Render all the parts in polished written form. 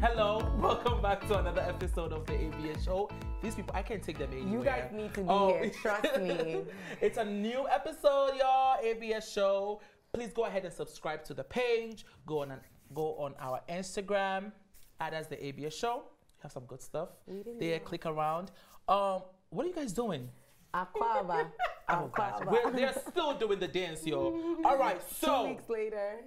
Hello, welcome back to another episode of the ABS show. These people, I can't take them anywhere. You guys need to be here, trust me. It's a new episode, y'all, ABS show. Please go ahead and subscribe to the page. Go on our Instagram, add us the ABS show. Have some good stuff there. Click around. What are you guys doing? Aquaba. Oh gosh, they're still doing the dance, yo. All right, so 2 weeks later.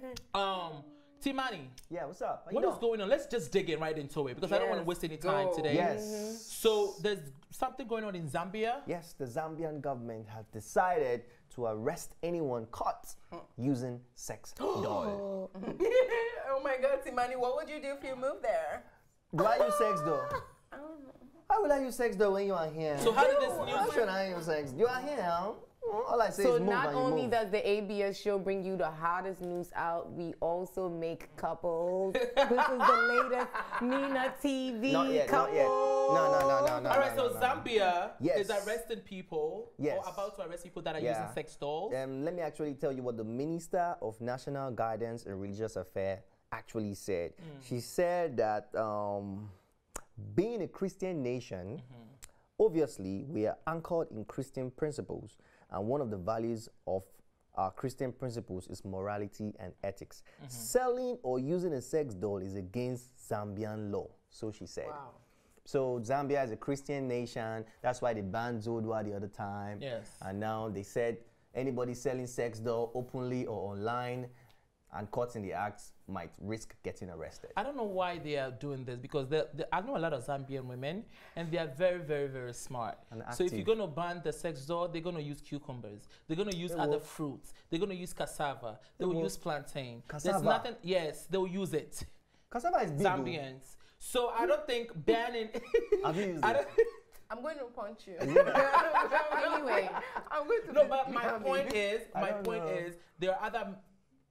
Timani. Yeah, what's up? What is going on? Let's just dig in right into it because I don't want to waste any time today. Yes. So there's something going on in Zambia. Yes, the Zambian government has decided to arrest anyone caught using sex doll. Oh my God, Timani, what would you do if you moved there? Do I use sex doll? I don't know. How would I use sex doll when you are here? So how did this How news? should I use sex? You are here, huh? All I say So is move not and you only move. does the ABS show bring you the hottest news out, we also make couples. This is the latest Nina TV Not yet, couple. not yet. No. All right, so Zambia Yes. is arresting people Yes. or about to arrest people that are using sex dolls. Let me actually tell you what the Minister of National Guidance and Religious Affairs actually said. She said that being a Christian nation, obviously we are anchored in Christian principles, and one of the values of our Christian principles is morality and ethics. Selling or using a sex doll is against Zambian law, so she said. Wow. So Zambia is a Christian nation. That's why they banned Zodwa the other time. Yes. And now they said anybody selling sex doll openly or online and caught in the act might risk getting arrested. I don't know why they are doing this because I know a lot of Zambian women and they are very, very, very smart. And So if active. you're going to ban the sex doll, they're going to use cucumbers. They're going to use They other will. fruits. They're going to use cassava. They will use plantain. There's Cassava? nothing. Yes, they'll use it. Cassava is big. Zambians. So I don't think banning. Have you used I it? don't, I'm going to punch you. Anyway, I'm going to. no, but my point is, I don't know. there are other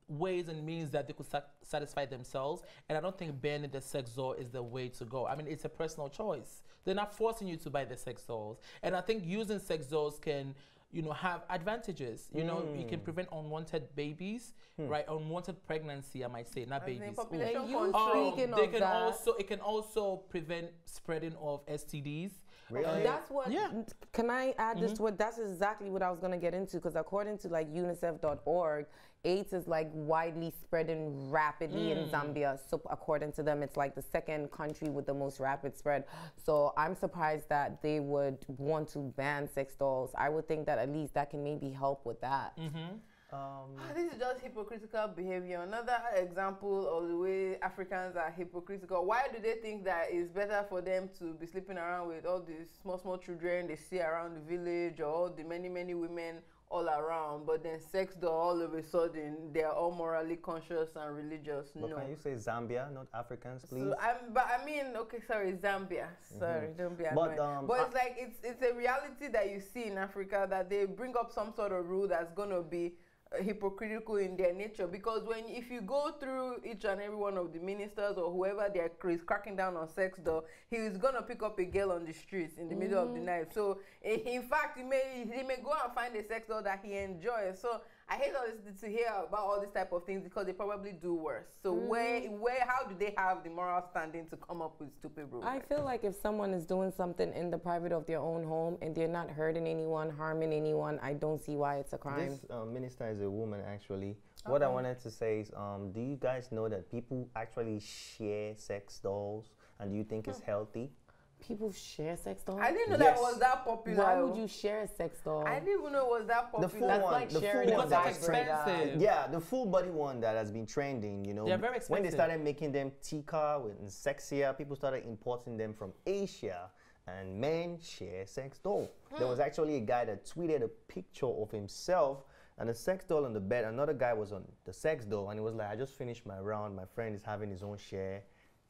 ways and means that they could satisfy themselves, and I don't think banning the sex doll is the way to go. I mean, it's a personal choice. They're not forcing you to buy the sex dolls, and I think using sex dolls can, have advantages. You know, you can prevent unwanted babies, right? Unwanted pregnancy, I might say, not babies. population Ooh. control. Speaking They of can that, it can also prevent spreading of STDs. Really? that's what. Yeah. Can I add this to what? That's exactly what I was gonna get into because according to like UNICEF.org, AIDS is like widely spreading rapidly in Zambia. So according to them, it's like the second country with the most rapid spread. So I'm surprised that they would want to ban sex dolls. I would think that at least that can maybe help with that. This is just hypocritical behavior. Another example of the way Africans are hypocritical. Why do they think that it's better for them to be sleeping around with all these small children they see around the village or all the many women all around, but then sex doll all of a sudden they are all morally conscious and religious? But No. can you say Zambia, not Africans, please? So okay, sorry, Zambia. Sorry, don't be But, annoyed. But it's like it's a reality that you see in Africa that they bring up some sort of rule that's gonna be hypocritical in their nature, because if you go through each and every one of the ministers or whoever they are cracking down on sex doll, he is gonna pick up a girl on the streets in the middle of the night. So in fact he may go and find a sex doll that he enjoys. So I hate all this to hear about all these type of things because they probably do worse. So how do they have the moral standing to come up with stupid rules? I feel like if someone is doing something in the private of their own home and they're not hurting anyone, harming anyone, I don't see why it's a crime. This minister is a woman, actually. What I wanted to say is, do you guys know that people actually share sex dolls? And do you think it's healthy? People share sex dolls? I didn't know Yes. that was that popular. Why would you share a sex doll? I didn't even know it was that popular. The full That's one, like the sharing full a one that Because is that's vibrator. expensive. yeah, the full body one that has been trending, They're very When they expensive. started making them thicker and sexier, people started importing them from Asia, and men share sex doll. There was actually a guy that tweeted a picture of himself and a sex doll on the bed. Another guy was on the sex doll, and he was like, I just finished my round. My friend is having his own share.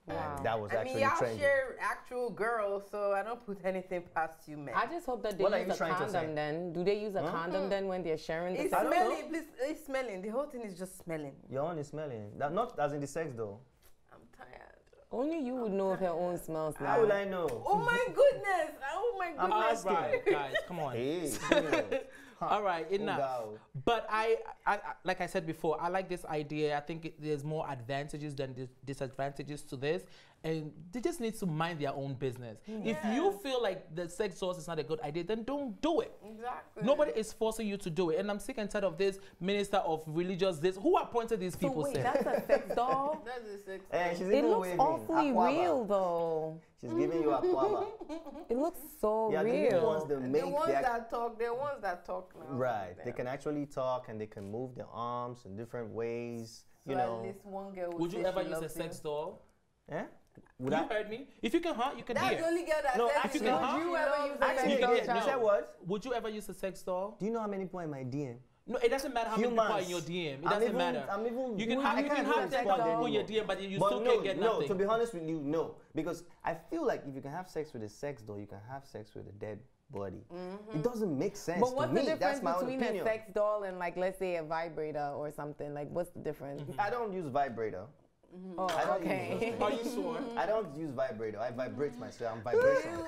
Wow. And that was I mean, actually y'all trending. share actual girls, so I don't put anything past you, man. I just hope that they What are use you a trying to condom say? then. Do they use a condom then when they're sharing the It's sex don't doll? smelling, please. It's smelling. The whole thing is just smelling. Your own is smelling. That, not as in the sex doll. I'm tired. Only you would know if her own smells like. How will I know? Oh my goodness! Oh my I'm goodness! asking. Right, guys, come on. Hey, All right, enough. Wow. But like I said before, I like this idea. I think there's more advantages than disadvantages to this, and they just need to mind their own business. If you feel like the sex source is not a good idea, then don't do it. Exactly. Nobody is forcing you to do it. And I'm sick and tired of this minister of religious this. Who appointed these people? So wait, that's a sex doll? That's a sex And doll. she's It even looks waving. awfully Aquaba. real, though. She's giving you a aquaba. It looks so Yeah, the new real. ones that make The ones their- that talk, they're ones that talk now. Right. They Yeah. can actually talk and they can move their arms in different ways. So You at know. least one girl Would you say ever she use a loves sex you. doll? Eh? Would You I? heard me. If you can hunt, you can That's hear. the only girl that No, says actually, she loves huh? you. Would you ever use a Actually, sex you doll, can- you child? said what? Would you ever use a sex doll? Do you know how many people are in my DM? No, it doesn't matter how many people are in Humans. your DM. It I'm doesn't even- matter. I'm even. You can Would have, you you can use a have sex 10,000 doll? people in your DM, but you But still no, can't get no, nothing. to be honest with you, no. Because I feel like if you can have sex with a sex doll, you can have sex with a dead body. It doesn't make sense But what's to the me. difference That's my own between opinion. a sex doll and, like, let's say a vibrator or something? Like, what's the difference? I don't use vibrator. Oh, I don't okay. use Are you sure? I don't use vibrator. I vibrate myself. I'm vibrational.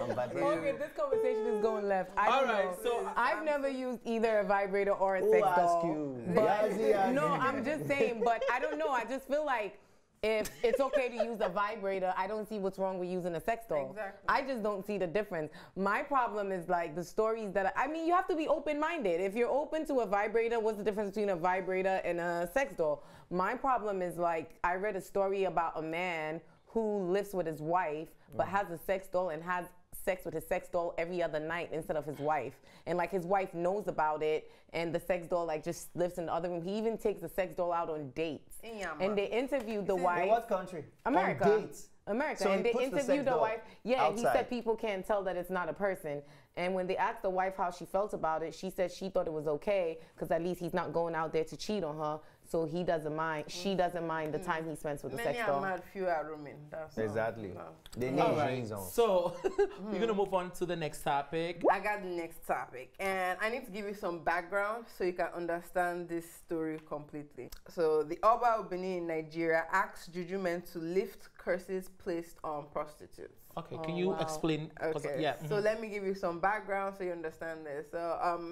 I'm vibrational. Okay, this conversation is going left. I All don't right, know. so I've never used either a vibrator or a Who sex asked doll. you? But Yazzie, no, Yazzie. I'm just saying. But I don't know. I just feel like if it's okay to use a vibrator, I don't see what's wrong with using a sex doll. Exactly. I just don't see the difference. My problem is like the stories that I mean, you have to be open-minded. If you're open to a vibrator, what's the difference between a vibrator and a sex doll? My problem is like I read a story about a man who lives with his wife but has a sex doll and has sex with his sex doll every other night instead of his wife. And like his wife knows about it and the sex doll like just lives in the other room. He even takes the sex doll out on dates. Yeah, And man. they interviewed the In wife. what country? America. On dates. America. So and he they puts the sex interviewed the doll wife. Yeah, he outside. said people can't tell that it's not a person. And when they asked the wife how she felt about it, she said she thought it was okay because at least he's not going out there to cheat on her. So he doesn't mind. She doesn't mind the time he spends with the Many sex are doll. mad, few are roaming. That's all. Exactly. No. They need All right. jeans on. So we're gonna move on to the next topic. I got the next topic, and I need to give you some background so you can understand this story completely. So, the Oba of Benin in Nigeria asked Juju men to lift curses placed on prostitutes. Okay, Oh, can you wow. explain? 'Cause, Okay, yeah. so let me give you some background so you understand this. So,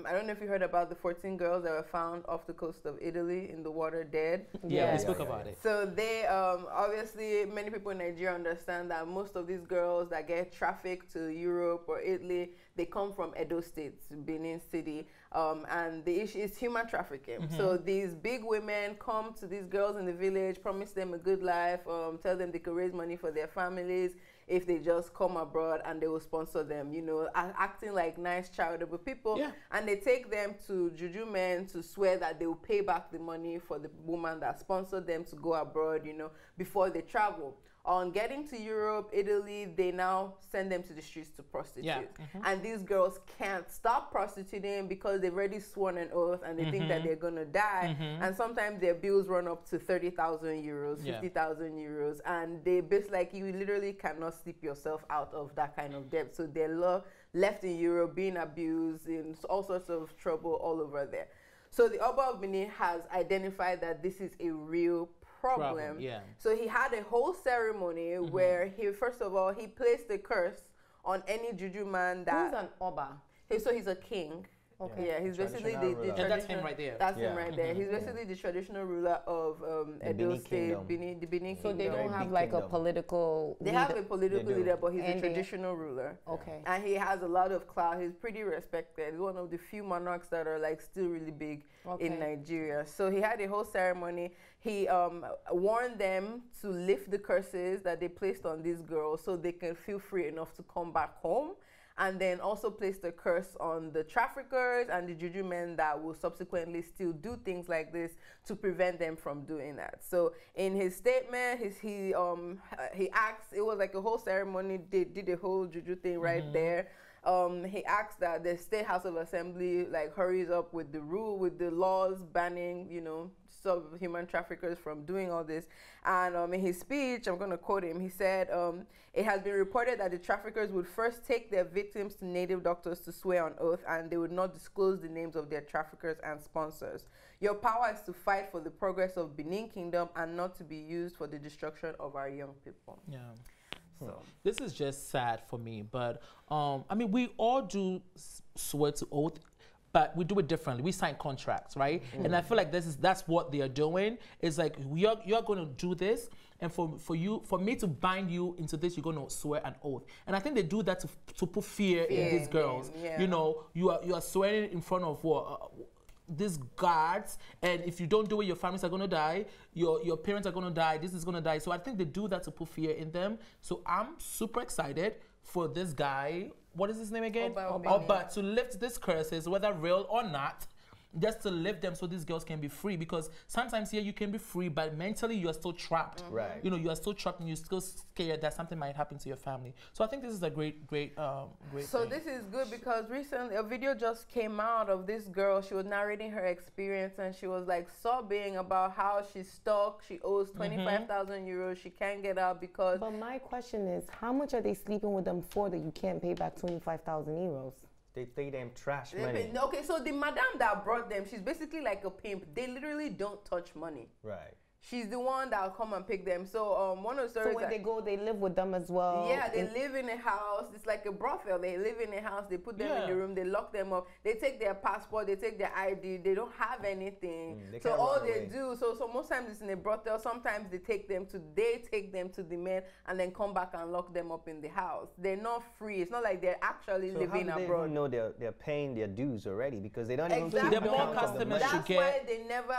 I don't know if you heard about the 14 girls that were found off the coast of Italy in the water dead. Yeah, we Yeah. spoke about it. So they obviously many people in Nigeria understand that most of these girls that get trafficked to Europe or Italy, they come from Edo State, Benin City, and the issue is human trafficking. So these big women come to these girls in the village, promise them a good life, tell them they can raise money for their families if they just come abroad, and they will sponsor them, you know, acting like nice charitable people. Yeah. And they take them to Juju men to swear that they will pay back the money for the woman that sponsored them to go abroad, you know, before they travel. On getting to Europe, Italy, they now send them to the streets to prostitute. Yeah. And these girls can't stop prostituting because they've already sworn an oath and they think that they're going to die. And sometimes their bills run up to 30,000 euros, Yeah. 50,000 euros. And they basically, like, you literally cannot sleep yourself out of that kind of debt. So they're left in Europe being abused, in all sorts of trouble all over there. So the Oba of Benin has identified that this is a real problem. Yeah. So he had a whole ceremony where he, first of all, he placed a curse on any Juju man Who's that. an Oba? So he's a king. Okay. Yeah, he's basically Traditional the ruler. And that's him traditional- right there. That's him Yeah. right there. He's basically the traditional ruler of Edo Benin State, Kingdom. the Benin So Kingdom. they don't Very have big like a kingdom. political They leader. have a political They do. leader, but he's a And they- traditional ruler. Okay. And he has a lot of clout. He's pretty respected. He's one of the few monarchs that are like still really big in Okay. Nigeria. So he had a whole ceremony. He warned them to lift the curses that they placed on these girls so they can feel free enough to come back home. And then also placed a curse on the traffickers and the Juju men that will subsequently still do things like this to prevent them from doing that. So in his statement, he asked, it was like a whole ceremony. They did a whole Juju thing right there. He asked that the State House of Assembly like hurries up with the laws banning, you know, human traffickers from doing all this. And in his speech, I'm going to quote him, he said, it has been reported that the traffickers would first take their victims to native doctors to swear on oath, and they would not disclose the names of their traffickers and sponsors. Your power is to fight for the progress of Benin Kingdom and not to be used for the destruction of our young people. Yeah. So This is just sad for me, but I mean, we all do swear to oath. but we do it differently. We sign contracts, right? And I feel like that's what they are doing. It's like you're going to do this, and for me to bind you into this, you're going to swear an oath. And I think they do that to put fear in these girls. Yeah. You know, you are swearing in front of these guards, and if you don't do it, your families are going to die, your parents are going to die, this is going to die. So I think they do that to put fear in them. So I'm super excited for this guy. What is his name again? Oba, to lift these curses, whether real or not, just to lift them so these girls can be free. Because sometimes here you can be free, but mentally you are still trapped. Right. You know, you are still trapped and you're still scared that something might happen to your family. So I think this is a great So thing. this is good because recently a video just came out of this girl. She was narrating her experience and she was like sobbing about how she's stuck. She owes 25,000 euros. She can't get out because... But my question is, how much are they sleeping with them for that you can't pay back 25,000 euros? They pay them trash money. Okay, so the madam that brought them, she's basically like a pimp. They literally don't touch money. Right. She's the one that'll come and pick them. So one of the stories. So when they go, they live with them as well. Yeah, they live in a house. It's like a brothel. They live in a house. They put them in the room. They lock them up. They take their passport. They take their ID. They don't have anything. So all they do. So most times it's in a brothel. Sometimes they take them to the men and then come back and lock them up in the house. They're not free. It's not like they're actually living abroad. They know they're paying their dues already because they don't even keep the more customers you get. That's why they never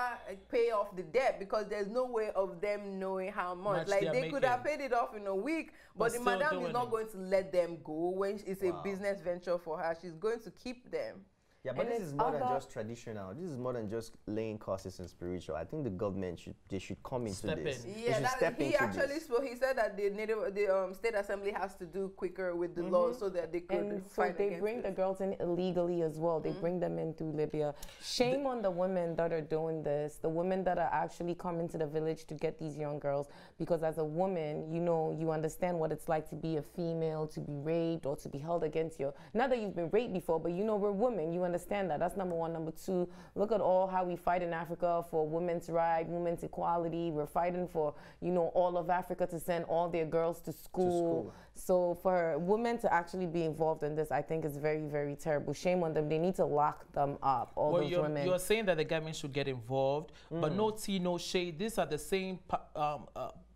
pay off the debt because there's no way of them knowing how much. Like they could have paid it off in a week, but the madam is not going to let them go when it's a business venture for her. She's going to keep them. Yeah, but this is more than just traditional. This is more than just laying courses in spiritual. I think the government should come into this. Yeah, he actually spoke. He said that the state assembly has to do quicker with the laws so that they could fight against it. So they bring the girls in illegally as well. They bring them in through Libya. Shame on the women that are doing this. The women that are actually coming to the village to get these young girls. Because as a woman, you know, you understand what it's like to be a female, to be raped or to be held against you. Not that you've been raped before, but you know we're women. You understand that. That's number one. Number two, look at how we fight in Africa for women's rights, women's equality. We're fighting for, you know, all of Africa to send all their girls to school. So for women to actually be involved in this, I think is very, very terrible. Shame on them. They need to lock them up, all those women. You're saying that the government should get involved, but no tea, no shade. These are the same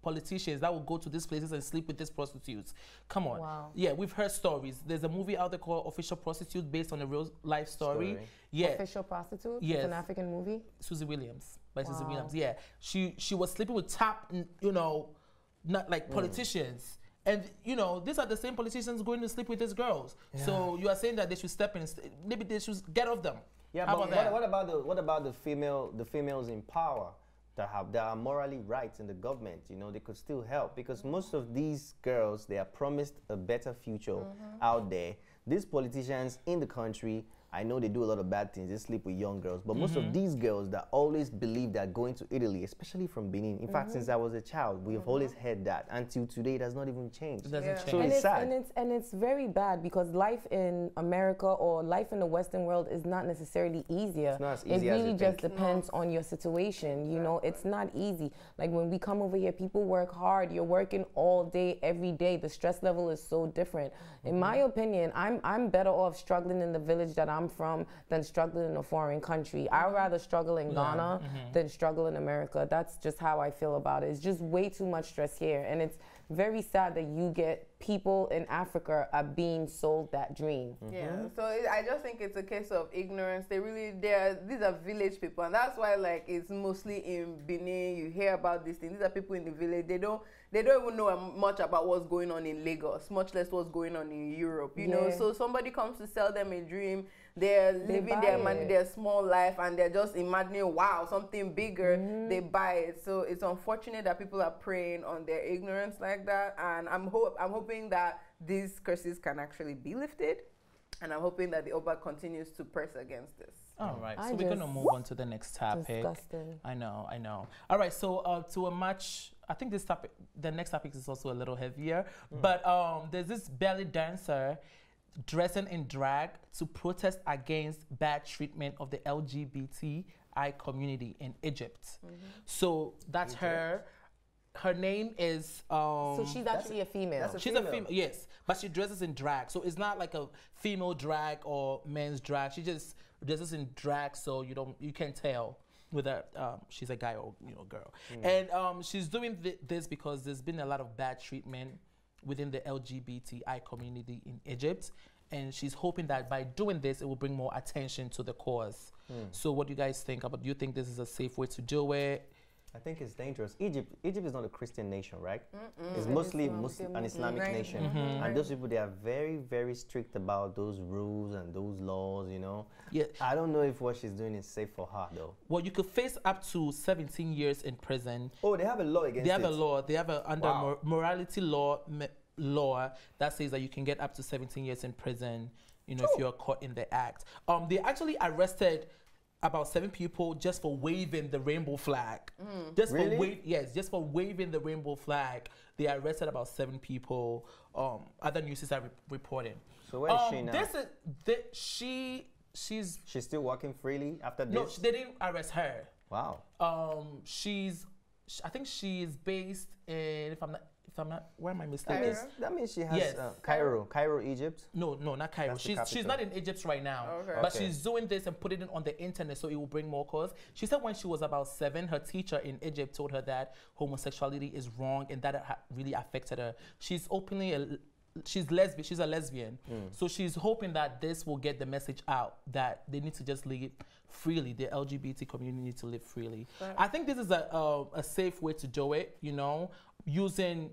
politicians that will go to these places and sleep with these prostitutes. Come on. Wow. Yeah, we've heard stories. There's a movie out there called Official Prostitute based on a real life story. Yeah. Official Prostitute? Yes. It's an African movie? Susie Williams. By Susie Williams. Yeah. She was sleeping with top, you know, not like politicians. And, you know, these are the same politicians going to sleep with these girls. Yeah. So you are saying that they should step in. Maybe they should get off them. Yeah, How but about that? what about the females in power that are morally right in the government? You know, they could still help because most of these girls, they are promised a better future out there. These politicians in the country, I know they do a lot of bad things. They sleep with young girls. But most of these girls that always believe they're going to Italy, especially from Benin. In fact, since I was a child, we have always heard that. Until today, it has not even changed. It doesn't change. So it's sad. And it's very bad because life in America or life in the Western world is not necessarily easier. It's not as easy as It really you just think. depends on your situation. You know, it's not easy. Like when we come over here, people work hard. You're working all day, every day. The stress level is so different. In my opinion, I'm better off struggling in the village that I'm from than struggling in a foreign country. I'd rather struggle in Ghana than struggle in America. That's just how I feel about it. It's just way too much stress here. And it's very sad that you get people in Africa are being sold that dream. Yeah, so I just think it's a case of ignorance. These are village people, and that's why like it's mostly in Benin. You hear about these things. These are people in the village. They don't even know much about what's going on in Lagos, much less what's going on in Europe. You know, so somebody comes to sell them a dream. They're living their small life, and they're just imagining, wow, something bigger. They buy it. So it's unfortunate that people are preying on their ignorance like that. And I'm hoping that these curses can actually be lifted, and I'm hoping that the Oba continues to press against this. All right, so we're gonna move on to the next topic. Disgusting. I know. All right, so to a match, I think the next topic is also a little heavier. But there's this belly dancer dressing in drag to protest against bad treatment of the LGBTI community in Egypt. So that's her her name is. So she's actually a female. She's a female, yes, but she dresses in drag. So it's not like a female drag or men's drag. She just dresses in drag, so you can't tell whether she's a guy or girl. And she's doing this because there's been a lot of bad treatment within the LGBTI community in Egypt, and she's hoping that by doing this, it will bring more attention to the cause. So what do you guys think about? Do you think this is a safe way to do it? I think it's dangerous. Egypt is not a Christian nation, right? It's mostly an Islamic nation. And those people, they are very, very strict about those rules and those laws, Yeah. I don't know if what she's doing is safe for her, though. Well, you could face up to 17 years in prison. Oh, they have a law against it? They have a law. They have a morality law that says that you can get up to 17 years in prison, if you're caught in the act. They actually arrested about 7 people just for waving the rainbow flag. Just for waving the rainbow flag. They arrested about 7 people. Other news are reporting. So where is she now? She's still walking freely after this? No, they didn't arrest her. Wow. I think she is based in, if I'm not, where am I mistaken? That means she has Cairo, Egypt. No, not Cairo. She's not in Egypt right now, but she's doing this and putting it on the internet so it will bring more cause. She said when she was about 7, her teacher in Egypt told her that homosexuality is wrong and that it really affected her. She's she's a lesbian, so she's hoping that this will get the message out that they need to just live freely. The LGBT community needs to live freely. I think this is a safe way to do it, using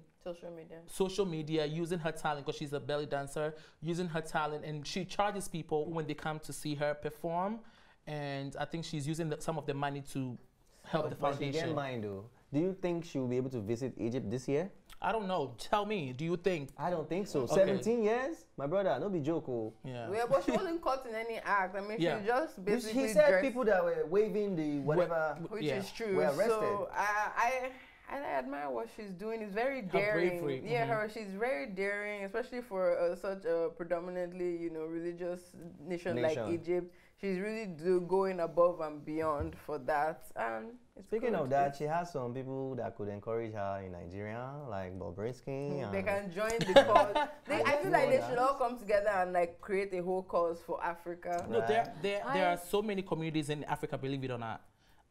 social media, using her talent, because she's a belly dancer, using her talent, and she charges people when they come to see her perform, and I think she's using some of the money to help the foundation. But she get mine, though. Do you think she will be able to visit Egypt this year? I don't know. Tell me. Do you think? I don't think so. 17 years? My brother, no be joke. Yeah, but she wasn't caught in any act. I mean, she just basically he said people that were waving the whatever, which is true. were arrested. So I admire what she's doing. It's very daring. Bravery. She's very daring, especially for such a predominantly, religious nation like Egypt. She's really going above and beyond for that. And speaking of that, she has some people that could encourage her in Nigeria, like Bobrisky. They can join the cause. I feel like they should all come together and create a whole cause for Africa. No, there are so many communities in Africa, believe it or not.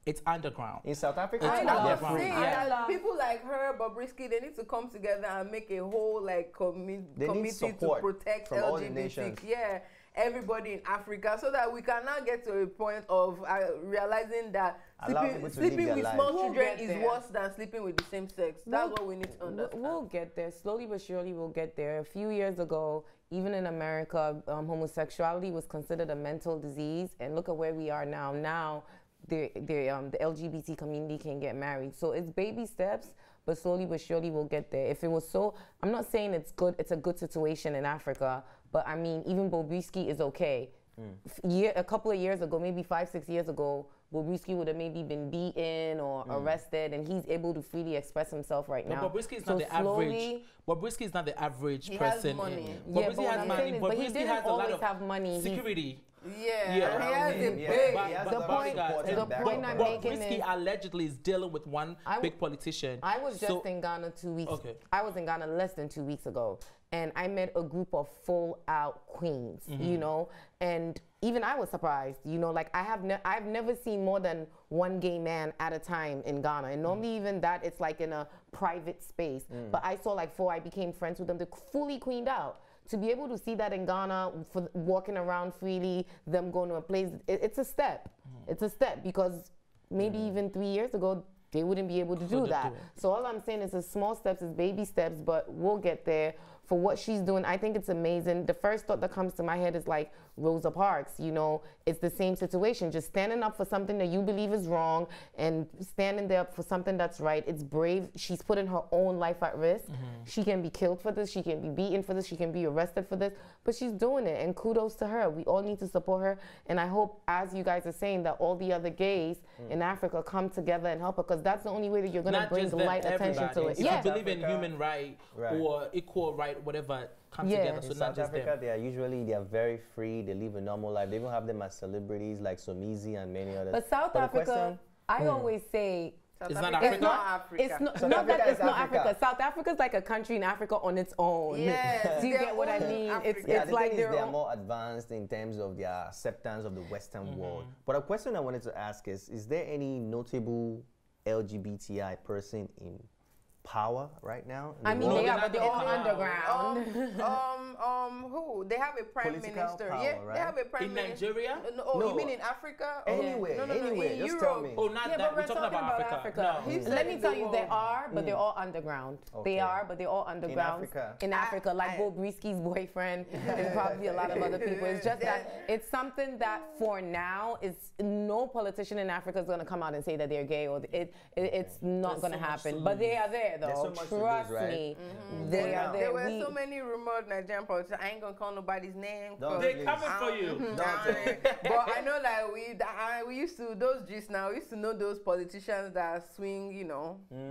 It's underground. In South Africa, it's underground. People like her, Bobrisky, they need to come together and make a whole committee to protect LGBT. Yeah, everybody in Africa, so that we can now get to a point of realizing that sleeping with small children is worse than sleeping with the same sex. That's what we need to understand. We'll get there. Slowly but surely we'll get there. A few years ago, even in America, homosexuality was considered a mental disease, and look at where we are now. Now, the LGBT community can get married. So it's baby steps, but slowly but surely we'll get there. If it was so, I'm not saying it's good, it's a good situation in Africa, but I mean, even Bobrisky is okay. A couple of years ago, maybe 5-6 years ago, Bobrisky would have maybe been beaten or arrested, and he's able to freely express himself right now. Bobrisky is not the average. Bobrisky is not the average person. Has money. Bobrisky has money, but he didn't always have money. Security. Yeah, he has the point I'm making is Bobrisky allegedly is dealing with one big politician. I was just in Ghana 2 weeks. I was in Ghana less than 2 weeks ago, and I met a group of full-out queens. And even I was surprised. I've never seen more than one gay man at a time in Ghana, and normally even that it's in a private space. But I saw 4. I became friends with them. They're fully queened out. To be able to see that in Ghana, for walking around freely, them going to a place, it's a step. It's a step, because maybe even 3 years ago, they wouldn't be able to do that. So all I'm saying is it's small steps, it's baby steps, but we'll get there. For what she's doing, I think it's amazing. The first thought that comes to my head is Rosa Parks. It's the same situation. Just standing up for something that you believe is wrong and standing there for something that's right. It's brave. She's putting her own life at risk. She can be killed for this. She can be beaten for this. She can be arrested for this. But she's doing it, and kudos to her. We all need to support her. And I hope, as you guys are saying, that all the other gays in Africa come together and help her, because that's the only way that you're going to bring light attention to it. If you believe in human right or equal right, whatever, come together. So in South Africa, they are very free. They live a normal life. They even have them as celebrities like Somizi and many others. But South Africa, I always say South It's not Africa is Africa? not Africa. It's not, South not Africa that it's is not Africa. Africa. South Africa is like a country in Africa on its own. Yes, Do you their get what I own mean? Africa. Yeah, It's the like thing is their they are own. more advanced in terms of their acceptance of the Western world. But a question I wanted to ask is there any notable LGBTI person in power right now? in the I mean, world? they are, but they're all Wow. underground. Who? They have a prime Political minister. power, Yeah, right? they have a prime In minister. Nigeria? Oh, No. you mean in Africa? Anywhere, no, anywhere. in Just Europe. tell me. Oh, not Yeah, that. but we're talking about Africa. No. He said Let me in tell the you, they world. are, but they're all underground. Okay. They are, but they're all underground Africa. In Africa, like I- Bo Brisky's boyfriend, and probably a lot of other people. It's just that it's something that for now is no politician in Africa is going to come out and say that they're gay, or it's not There's going to so much to happen. But they lose. are there, There's though. so much to lose, Trust right? me, Mm-hmm. they are there. There were We- so many rumored Nigerian politicians. I ain't gonna call nobody's name. Don't 'cause They please. coming for you. But I know, like we used to those gist now. We used to know those politicians that swing,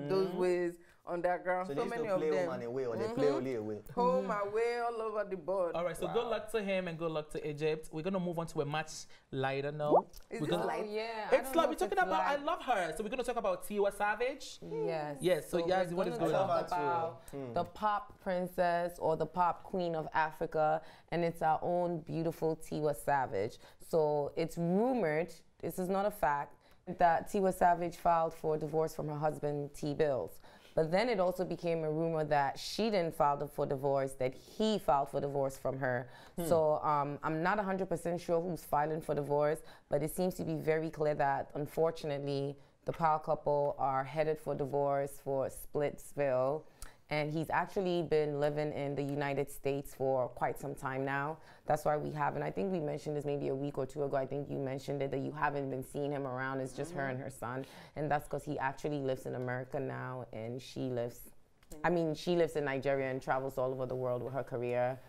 those ways underground. So So, they used many to of play home them. and away, or they play only away. Home, away, all over the board. All right, so good luck to him and good luck to Egypt. We're gonna move on to a much lighter note. Is We're this gonna, light? Oh, yeah. it's like we're talking about. I love her, so we're gonna talk about Tiwa Savage. Yes. Yes, so Yazzie, what we're is gonna going talk on? about the pop princess or the pop queen of Africa, and it's our own beautiful Tiwa Savage. So it's rumored, this is not a fact, that Tiwa Savage filed for divorce from her husband T. Bills. But then it also became a rumor that she didn't file for divorce, that he filed for divorce from her. So I'm not 100% sure who's filing for divorce, but it seems to be very clear that, unfortunately, the power couple are headed for divorce for Splitsville. And he's actually been living in the United States for quite some time now. That's why we haven't, I think we mentioned this maybe a week or two ago, I think you mentioned it, that you haven't been seeing him around. It's just her and her son. And that's because he actually lives in America now, and she lives in Nigeria and travels all over the world with her career.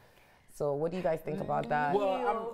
So what do you guys think about that? Well,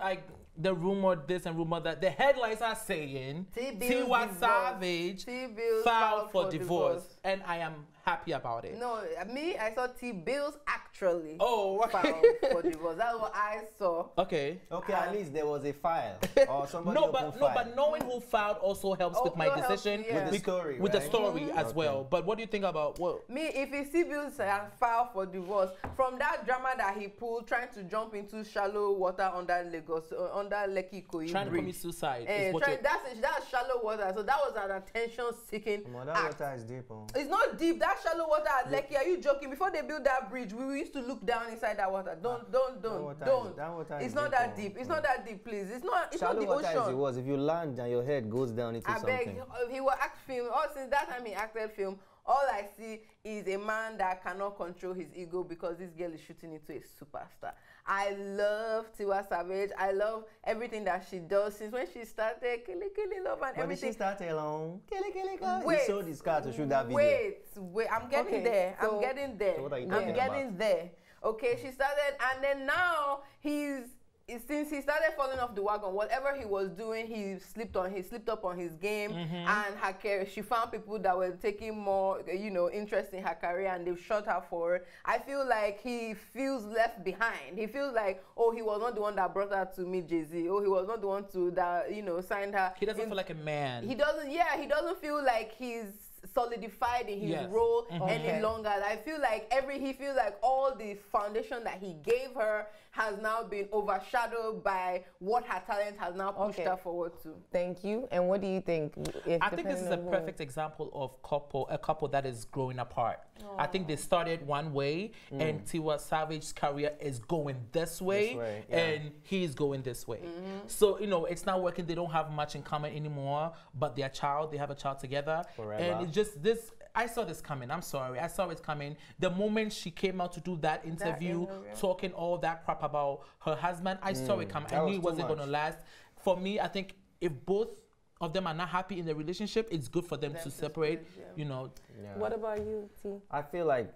the rumor this and rumor that. The headlines are saying T-Bills Tiwa divorce. Savage T-Bills filed for divorce, and I am happy about it. No, I saw T-Bills actually Oh, okay. filed for divorce. That's what I saw. Okay. Okay, at least there was a file or somebody No, opened but file. knowing who filed also helps with my helps, decision yeah. With the story, with the right? story as Okay. well. But what do you think about what? Me, if he T-Bills filed for divorce from that drama that he pulled, trying to jump into shallow water under Lagos, under Lekki Ikoyi Trying to Bridge. commit suicide Eh, is what you're- that's shallow water. So that was an attention-seeking Well, that act. water is deep. Oh. It's not deep. That shallow water at Lekki. Are you joking? Before they built that bridge, we used to look down inside that water. Don't. That water It's is not deep, that oh. deep. It's not that deep, please. It's not Shallow the water as it ocean. was. If you land and your head goes down into I beg. something. He will act film. Oh, since that time he acted film, all I see is a man that cannot control his ego because this girl is shooting into a superstar. I love Tiwa Savage. I love everything that she does since when she started Killy Love and But did everything. she start alone? He Wait. sold his car to shoot that video. Wait, I'm getting Okay, there. so- I'm getting there. So what are you I'm talking getting about? there. Okay, she started, and then now since he started falling off the wagon, whatever he was doing, he slipped up on his game, and her career. She found people that were taking more, interest in her career, and they've shot her for it. I feel like he feels left behind. He feels like, oh, he was not the one that brought her to meet Jay-Z. Oh, he was not the one that signed her. He doesn't feel like a man. He doesn't. Yeah, he doesn't feel like he's solidified in his Yes. role Okay. any longer. I feel like he feels like all the foundation that he gave her has now been overshadowed by what her talent has now pushed Okay. her forward to. Thank you. And what do you think? I think this is a perfect example of a couple that is growing apart. I think they started one way, and Tiwa Savage's career is going this way, yeah. and he's going this way. So it's not working. They don't have much in common anymore. But they have a child together, Forever. and it's just this. I saw this coming. I'm sorry. I saw it coming. The moment she came out to do that interview, talking all that crap about her husband, I saw it coming. that I was knew it too wasn't going to much. last. For me, I think if both of them are not happy in the relationship, it's good for them to separate. Yeah. What about you, T? I feel like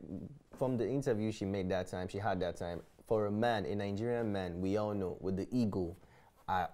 from the interview she had that time, for a man, a Nigerian man, we all know, with the ego,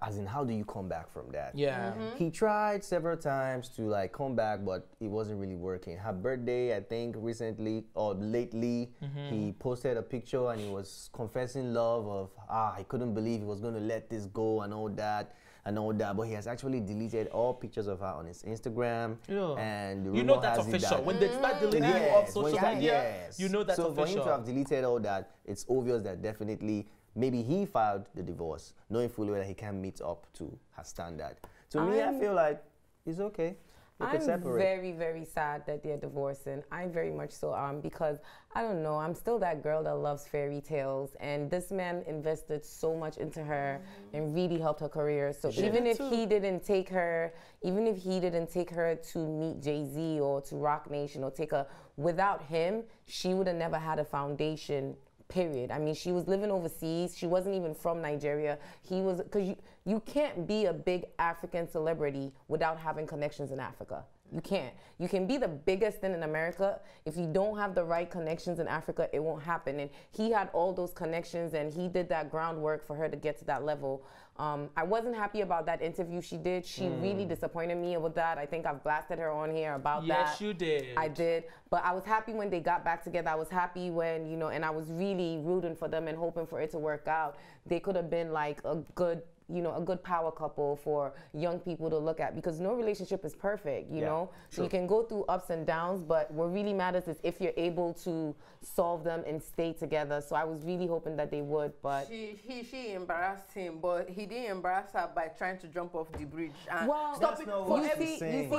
as in, how do you come back from that? Yeah. He tried several times to come back, but it wasn't really working. Her birthday, I think recently or lately, he posted a picture and he was confessing love of, he couldn't believe he was going to let this go and all that. and all that, but he has actually deleted all pictures of her on his Instagram. Yeah. And the You know rumor that's has it official. that When they start deleting you Yes, off social when you- media, yes. you know that's so official. for him to have deleted all that, it's obvious that definitely maybe he filed the divorce, knowing fully well that he can't meet up to her standard. To me, I feel like it's okay. They could I'm separate. very, very sad that they're divorcing. I very much so because I don't know, I'm still that girl that loves fairy tales, and this man invested so much into her and really helped her career. So even if he didn't take her, to meet Jay-Z or to Rock Nation or take her, without him, she would have never had a foundation. Period. I mean, she was living overseas. She wasn't even from Nigeria. He was, because you can't be a big African celebrity without having connections in Africa. You can't. You can be the biggest thing in America. If you don't have the right connections in Africa, it won't happen. And he had all those connections, and he did that groundwork for her to get to that level. I wasn't happy about that interview she did. She really disappointed me with that. I think I've blasted her on here about that. Yes, you did. I did. But I was happy when they got back together. I was happy when, you know, and I was really rooting for them and hoping for it to work out. They could have been like a good, you know, a good power couple for young people to look at, because no relationship is perfect, you know? So you can go through ups and downs, but what really matters is if you're able to solve them and stay together. So I was really hoping that they would, but... She embarrassed him, but he didn't embarrass her by trying to jump off the bridge. And well, stop it. You see,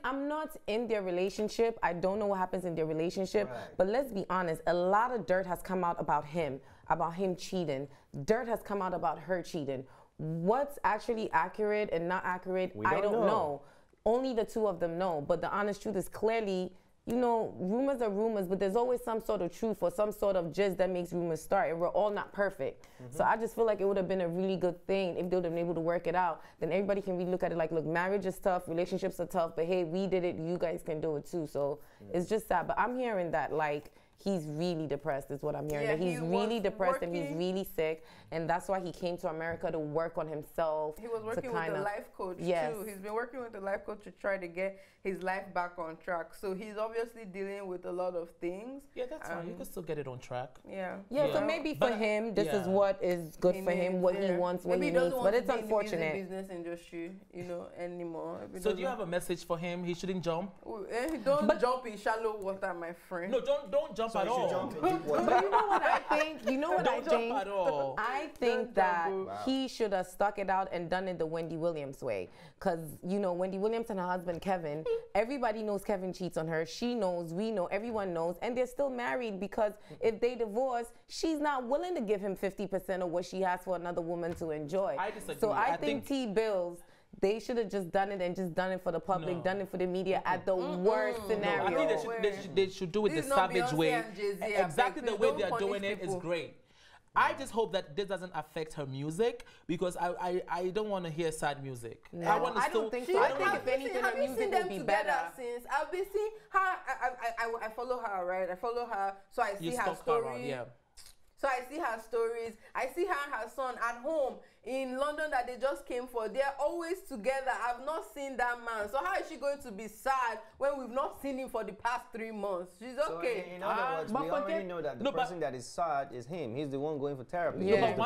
I'm not in their relationship. I don't know what happens in their relationship, but let's be honest, a lot of dirt has come out about him cheating. Dirt has come out about her cheating. What's actually accurate and not accurate, I don't know. Only the two of them know. But the honest truth is clearly, you know, rumors are rumors, but there's always some sort of truth or some sort of gist that makes rumors start, and we're all not perfect. So I just feel like it would have been a really good thing if they would have been able to work it out. Then everybody can really look at it like, look, marriage is tough, relationships are tough, but hey, we did it, you guys can do it too. So it's just sad. But I'm hearing that, like, he's really depressed is what I'm hearing. Yeah, that he's really depressed and he's really sick, and that's why he came to America to work on himself. He was working with a life coach too. He's been working with a life coach to try to get his life back on track. So he's obviously dealing with a lot of things. Yeah, that's fine. You can still get it on track. Yeah, so maybe for him, this is what is good for him, what he wants, what he needs. But it's unfortunate. In the business industry, you know, anymore. So do you have a message for him? He shouldn't jump? Don't jump in shallow water, my friend. No, don't jump at all. But you know what I think? You know what I think? Don't jump at all. I think that he should have stuck it out and done it the Wendy Williams way. Because, you know, Wendy Williams and her husband, Kevin, everybody knows Kevin cheats on her. She knows, we know, everyone knows. And they're still married because if they divorce, she's not willing to give him 50% of what she has for another woman to enjoy. I disagree. So I think T-Bills, they should have just done it and just done it for the public, done it for the media at the worst scenario. No, I think they should do it the Savage way. Exactly the way they are doing it is great. I just hope that this doesn't affect her music, because I don't want to hear sad music. No, I don't think so. I think if anything, her music will be better. Since I've been seeing her, I follow her, right? I follow her, so I see her stories. So I see her stories. I see her and her son at home in London that they just came for. They're always together. I've not seen that man. So how is she going to be sad when we've not seen him for the past 3 months? She's okay. So in other words, we already know that the person that is sad is him. He's the one going for therapy. Yeah. No, but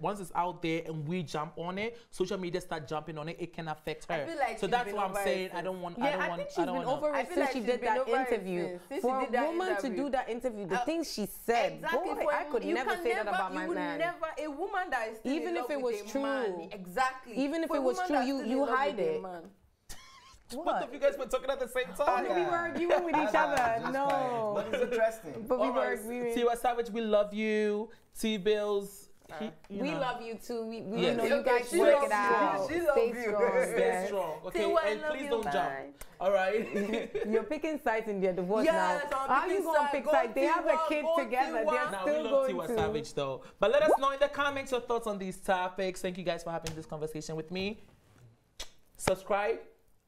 once it's out there and we jump on it, social media start jumping on it, it can affect her. I feel like so that's what I'm saying. I don't want. I think she's been over it since she did that interview. For a woman to do that interview, the things she said, boy, I could never say that about my man. A woman that is even if it was true, exactly. Even if it was true, you hide it. What if you guys were talking at the same time? We were arguing with each other. No. But it's interesting. But we were agreeing. Tiwa Savage, we love you. T-Bills. We love you too. We know you guys work it out. Stay strong. Stay strong. Okay, and please don't jump. All right. You're picking sides in their divorce now. How are you going to pick sides? They have a kid together. They're still going to. We love Tiwa Savage though. But let us know in the comments your thoughts on these topics. Thank you guys for having this conversation with me. Subscribe,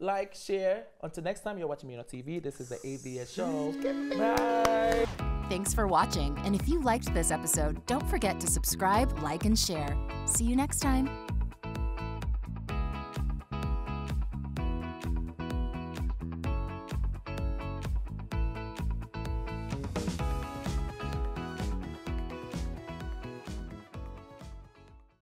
like, share. Until next time, you're watching me on TV. This is the AVS show. Bye. Thanks for watching. And if you liked this episode, don't forget to subscribe, like, and share. See you next time.